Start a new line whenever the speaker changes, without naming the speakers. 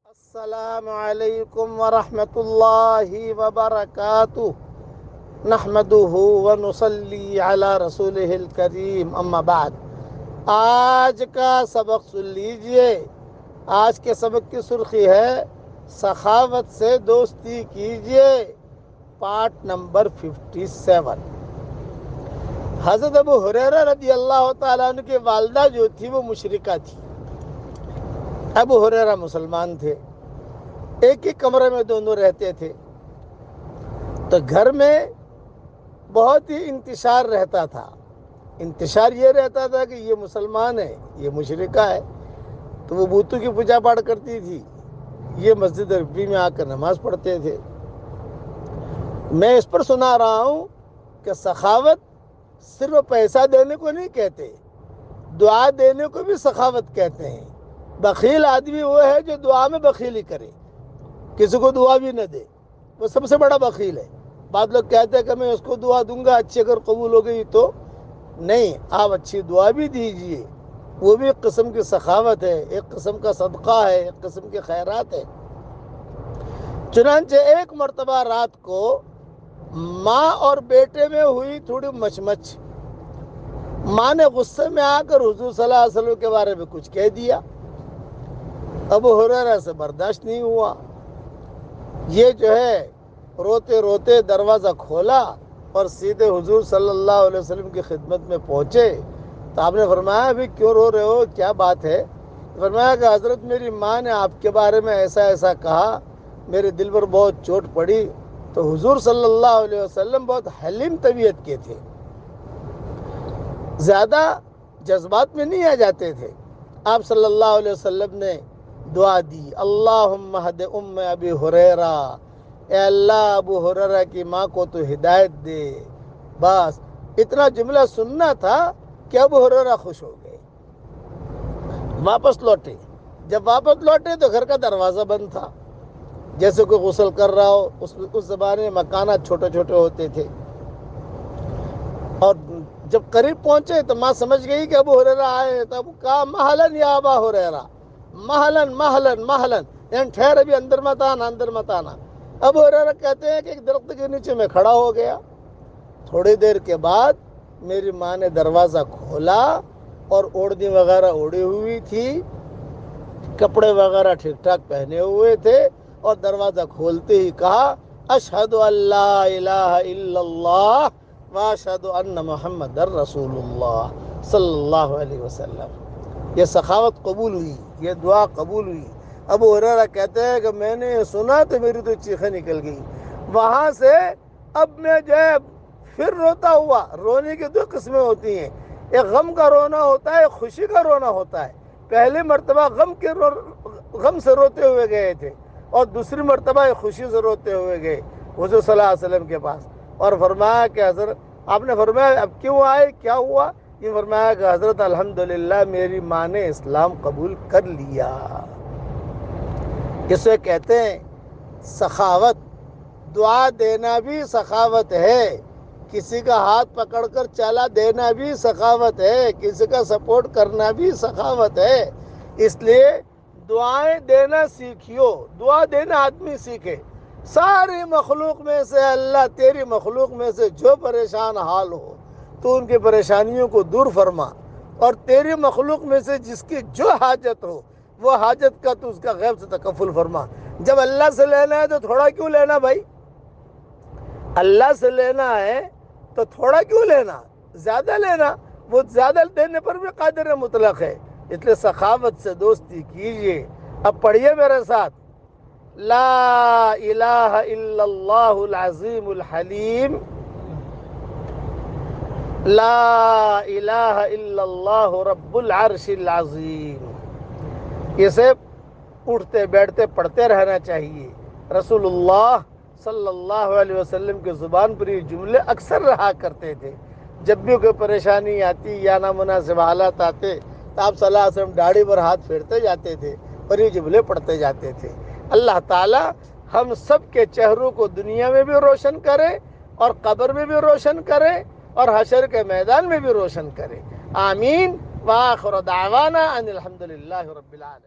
السلام علیکم ورحمۃ اللہ وبرکاتہ نحمده ونصلی علی رسولہ الکریم اما بعد۔ آج کا سبق سن لیجئے۔ آج کے سبق کی سرخی ہے سخاوت سے دوستی کیجئے، پارٹ نمبر 57۔ حضرت ابو ہریرہ رضی اللہ تعالیٰ عنہ کی والدہ جو تھی وہ مشرکہ تھی۔ ابو ہریرہ مسلمان تھے، ایک ہی کمرے میں دونوں رہتے تھے، تو گھر میں بہت ہی انتشار رہتا تھا۔ انتشار یہ رہتا تھا کہ یہ مسلمان ہے، یہ مشرکہ ہے، تو وہ بتوں کی پوجا پاٹ کرتی تھی، یہ مسجد نبوی میں آ کر نماز پڑھتے تھے۔ میں اس پر سنا رہا ہوں کہ سخاوت صرف پیسہ دینے کو نہیں کہتے، دعا دینے کو بھی سخاوت کہتے ہیں۔ بخیل آدمی وہ ہے جو دعا میں بخیلی کرے، کسی کو دعا بھی نہ دے، وہ سب سے بڑا بخیل ہے۔ بعض لوگ کہتے ہیں کہ میں اس کو دعا دوں گا، اچھی اگر قبول ہو گئی تو نہیں، آپ اچھی دعا بھی دیجئے، وہ بھی ایک قسم کی سخاوت ہے، ایک قسم کا صدقہ ہے، ایک قسم کی خیرات ہے۔ چنانچہ ایک مرتبہ رات کو ماں اور بیٹے میں ہوئی تھوڑی مچمچ۔ ماں نے غصے میں آ کر حضور صلی اللہ علیہ وسلم کے بارے میں کچھ کہہ دیا۔ ابو ہریرہ سے برداشت نہیں ہوا، یہ جو ہے روتے روتے دروازہ کھولا اور سیدھے حضور صلی اللہ علیہ وسلم کی خدمت میں پہنچے۔ تو آپ نے فرمایا ابھی کیوں رو رہے ہو، کیا بات ہے؟ فرمایا کہ حضرت میری ماں نے آپ کے بارے میں ایسا ایسا کہا، میرے دل پر بہت چوٹ پڑی۔ تو حضور صلی اللہ علیہ وسلم بہت حلیم طبیعت کے تھے، زیادہ جذبات میں نہیں آ جاتے تھے۔ آپ صلی اللہ علیہ وسلم نے دعا دی، اللہم اہد ام ابی ہریرہ، اے اللہ ابو ہریرہ کی ماں کو تو ہدایت دے۔ بس اتنا جملہ سننا تھا کہ ابو ہریرہ خوش ہو گئے، واپس لوٹے۔ جب واپس لوٹے تو گھر کا دروازہ بند تھا، جیسے کوئی غسل کر رہا ہو۔ اس زمانے میں مکانات چھوٹے چھوٹے ہوتے تھے، اور جب قریب پہنچے تو ماں سمجھ گئی کہ ابو ہریرہ آئے، تو ابو کہا مہلن یا ابا ہریرہ، مہلن مہلن مہلن، یعنی ٹھہر، ابھی اندر مت آنا، اندر مت آنا۔ ابو ہریرہ کہتے ہیں کہ ایک درخت کے نیچے میں کھڑا ہو گیا۔ تھوڑی دیر کے بعد میری ماں نے دروازہ کھولا اور اوڑھنی وغیرہ اوڑھی ہوئی تھی، کپڑے وغیرہ ٹھیک ٹھاک پہنے ہوئے تھے، اور دروازہ کھولتے ہی کہا اشہد ان لا الہ الا اللہ واشہد ان محمد رسول اللہ صلی اللہ علیہ وسلم۔ یہ سخاوت قبول ہوئی، یہ دعا قبول ہوئی۔ ابو ہریرہ کہتے ہیں کہ میں نے یہ سنا تو میری تو چیخیں نکل گئی۔ وہاں سے اب میں جو ہے پھر روتا ہوا۔ رونے کی دو قسمیں ہوتی ہیں، ایک غم کا رونا ہوتا ہے، ایک خوشی کا رونا ہوتا ہے۔ پہلی مرتبہ غم سے روتے ہوئے گئے تھے، اور دوسری مرتبہ خوشی سے روتے ہوئے گئے حضور صلی اللہ علیہ وسلم کے پاس، اور فرمایا کہ حضرت، آپ نے فرمایا اب کیوں آئے، کیا ہوا؟ یہ فرمایا کہ حضرت الحمدللہ میری ماں نے اسلام قبول کر لیا۔ اسے کہتے ہیں سخاوت۔ دعا دینا بھی سخاوت ہے، کسی کا ہاتھ پکڑ کر چلا دینا بھی سخاوت ہے، کسی کا سپورٹ کرنا بھی سخاوت ہے۔ اس لیے دعائیں دینا سیکھیو، دعا دینا آدمی سیکھے۔ ساری مخلوق میں سے اللہ تیری مخلوق میں سے جو پریشان حال ہو تو ان کی پریشانیوں کو دور فرما، اور تیری مخلوق میں سے جس کی جو حاجت ہو وہ حاجت کا تو اس کا غیب سے تکفل فرما۔ جب اللہ سے لینا ہے تو تھوڑا کیوں لینا بھائی؟ اللہ سے لینا ہے تو تھوڑا کیوں لینا، زیادہ لینا، وہ زیادہ دینے پر بھی قادر مطلق ہے۔ اس لیے سخاوت سے دوستی کیجئے۔ اب پڑھیے میرے ساتھ، لا الہ الا اللہ العظیم الحلیم، لا الہ الا اللہ رب العرش العظیم۔ اسے اٹھتے بیٹھتے پڑھتے رہنا چاہیے۔ رسول اللہ صلی اللہ علیہ وسلم کی زبان پر یہ جملے اکثر رہا کرتے تھے۔ جب بھی کوئی پریشانی آتی یا نامناسب حالات آتے تو آپ صلی اللہ علیہ وسلم داڑھی پر ہاتھ پھیرتے جاتے تھے اور یہ جملے پڑھتے جاتے تھے۔ اللہ تعالی ہم سب کے چہروں کو دنیا میں بھی روشن کرے، اور قبر میں بھی روشن کرے، اور حشر کے میدان میں بھی روشن کرے۔ آمین۔ وآخر دعوانا ان الحمدللہ رب العالمین۔